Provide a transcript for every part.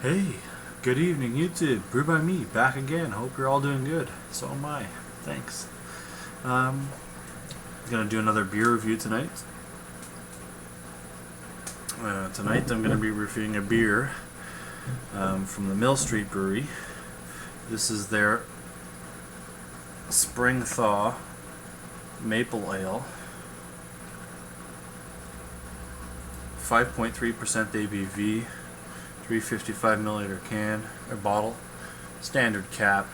Hey, good evening, YouTube. Brew by me, back again. Hope you're all doing good. So am I. Thanks. Um, gonna do another beer review tonight. Tonight I'm gonna be reviewing a beer from the Mill Street Brewery. This is their Spring Thaw Maple Ale. 5.3% ABV. 355 milliliter can or bottle, standard cap.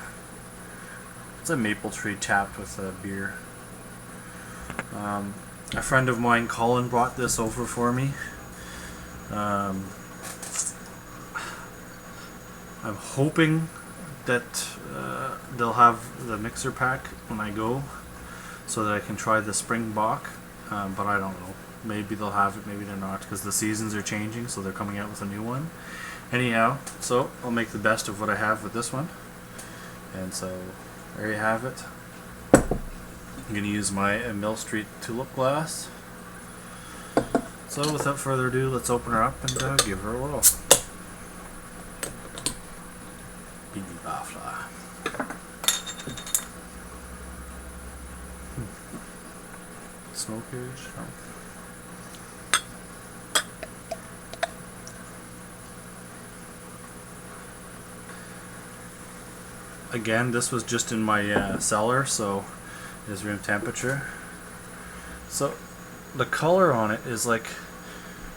It's a maple tree tapped with a beer. A friend of mine, Colin, brought this over for me. I'm hoping that they'll have the mixer pack when I go, so that I can try the Springbok. But I don't know. Maybe they'll have it, maybe they're not, because the seasons are changing, so they're coming out with a new one. Anyhow, so I'll make the best of what I have with this one. And so, there you have it. I'm going to use my Mill Street tulip glass. So without further ado, let's open her up and give her a whirl. Baby Bafla. Smokage. Oh. Again, this was just in my cellar, so it is room temperature. So the color on it is like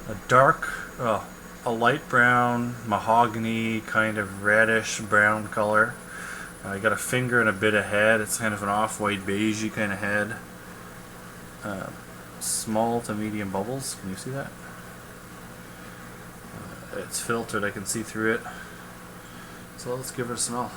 a dark, a light brown, mahogany, kind of reddish brown color. You got a finger and a bit of head. It's kind of an off-white beigey kind of head. Small to medium bubbles. Can you see that? It's filtered. I can see through it. So let's give it a smell.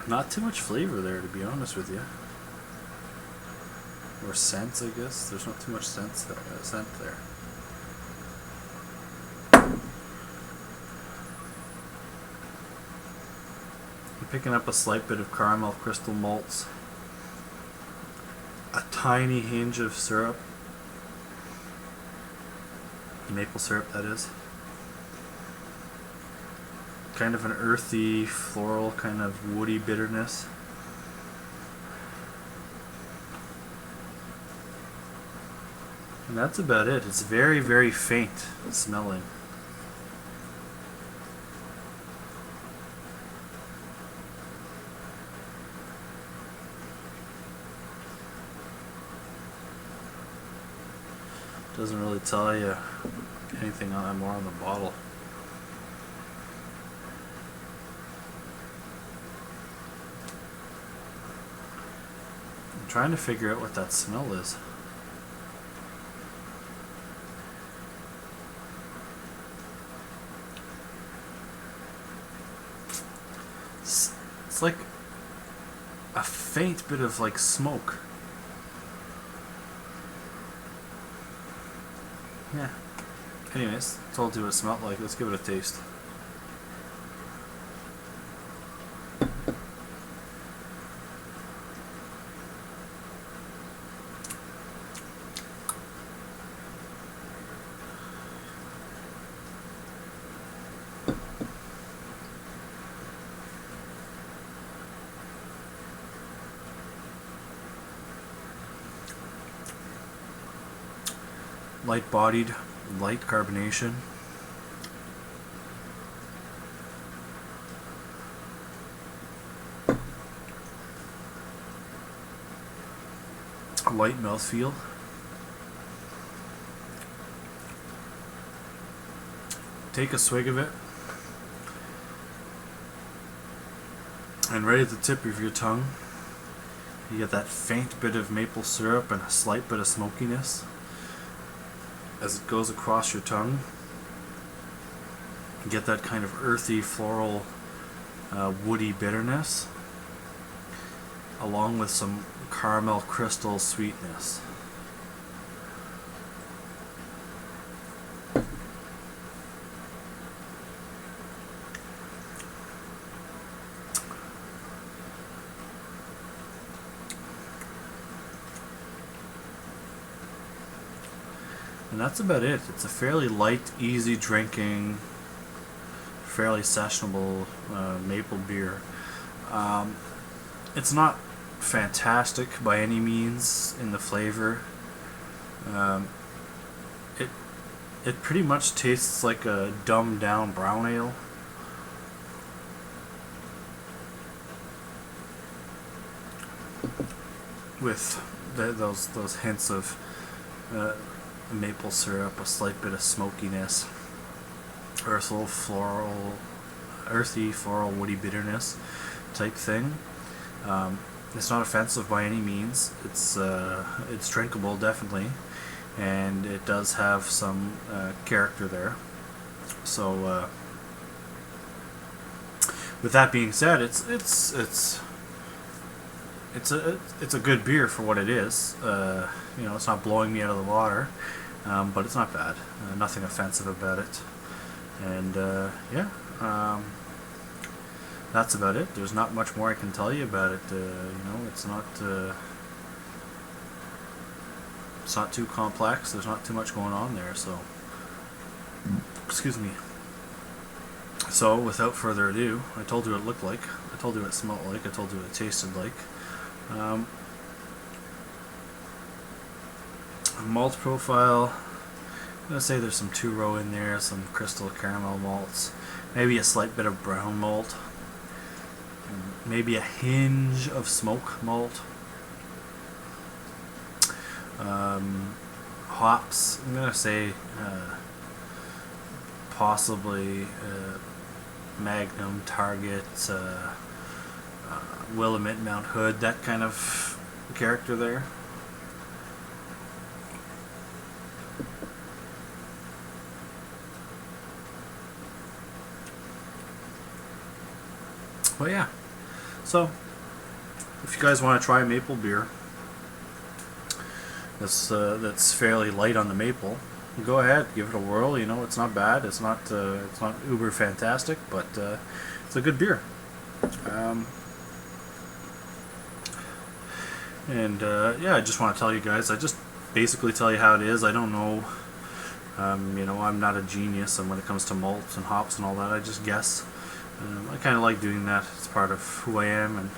Not too much flavor there, to be honest with you. Or scents, I guess. There's not too much scent there. I'm picking up a slight bit of caramel crystal malts. A tiny hinge of syrup. Maple syrup, that is. Kind of an earthy, floral, kind of woody bitterness. And that's about it. It's very, very faint smelling. Doesn't really tell you anything more on the bottle. I'm trying to figure out what that smell is. It's like a faint bit of like smoke. Yeah. Anyways, told you what it smelled like. Let's give it a taste. Light bodied, light carbonation. Light mouthfeel. Take a swig of it, and right at the tip of your tongue, you get that faint bit of maple syrup and a slight bit of smokiness. As it goes across your tongue, you get that kind of earthy, floral, woody bitterness, along with some caramel crystal sweetness. And that's about it. It's a fairly light, easy drinking, fairly sessionable maple beer. It's not fantastic by any means in the flavor. Um, it it pretty much tastes like a dumbed down brown ale. With those hints of maple syrup, a slight bit of smokiness, or a little floral, earthy, floral, woody bitterness type thing. It's not offensive by any means. It's drinkable, definitely, and it does have some character there. So, with that being said, it's a good beer for what it is. It's not blowing me out of the water, but it's not bad. Nothing offensive about it, and that's about it. There's not much more I can tell you about it. It's not too complex. There's not too much going on there. So, excuse me. So, without further ado, I told you what it looked like. I told you what it smelled like. I told you what it tasted like. Malt profile. I'm gonna say there's some 2-row in there, some crystal caramel malts, maybe a slight bit of brown malt, maybe a hinge of smoke malt. Hops. I'm gonna say possibly Magnum, Target, Willamette, Mount Hood, that kind of character there. Well, yeah. So, if you guys want to try a maple beer that's fairly light on the maple, go ahead, give it a whirl. It's not bad. It's not uber fantastic, but it's a good beer. I just want to tell you guys. I just basically tell you how it is. I don't know. I'm not a genius, and when it comes to malts and hops and all that, I just guess. I kind of like doing that. It's part of who I am and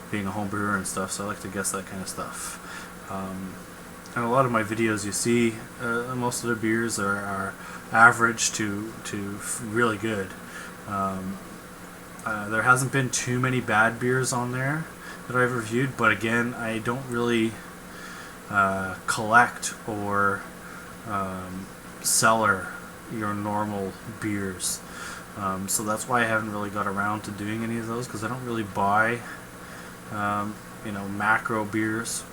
being a home brewer and stuff. So I like to guess that kind of stuff. And a lot of my videos, you see, most of the beers are average to really good. There hasn't been too many bad beers on there that I've reviewed, but again, I don't really collect or cellar your normal beers. So that's why I haven't really got around to doing any of those, because I don't really buy macro beers,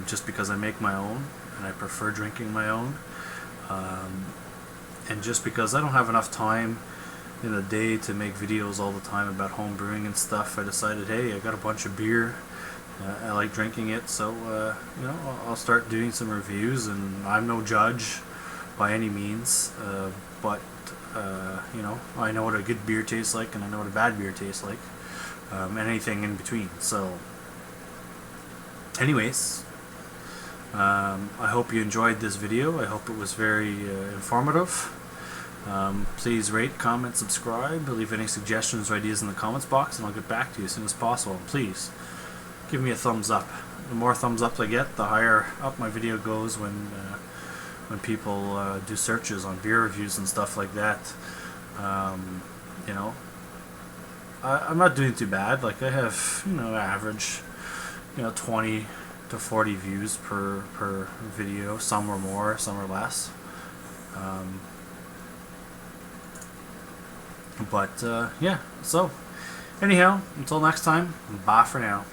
just because I make my own and I prefer drinking my own, and just because I don't have enough time in the day to make videos all the time about home brewing and stuff. I decided, hey, I got a bunch of beer, I like drinking it, so I'll start doing some reviews. And I'm no judge by any means, but I know what a good beer tastes like, and I know what a bad beer tastes like, and anything in between. So anyways, I hope you enjoyed this video. I hope it was very informative. Please rate, comment, subscribe, leave any suggestions or ideas in the comments box, and I'll get back to you as soon as possible. And please give me a thumbs up. The more thumbs up I get, the higher up my video goes when people do searches on beer reviews and stuff like that. I'm not doing too bad. Like, I have average 20 to 40 views per video. Some are more, some are less. Yeah, so anyhow, until next time, bye for now.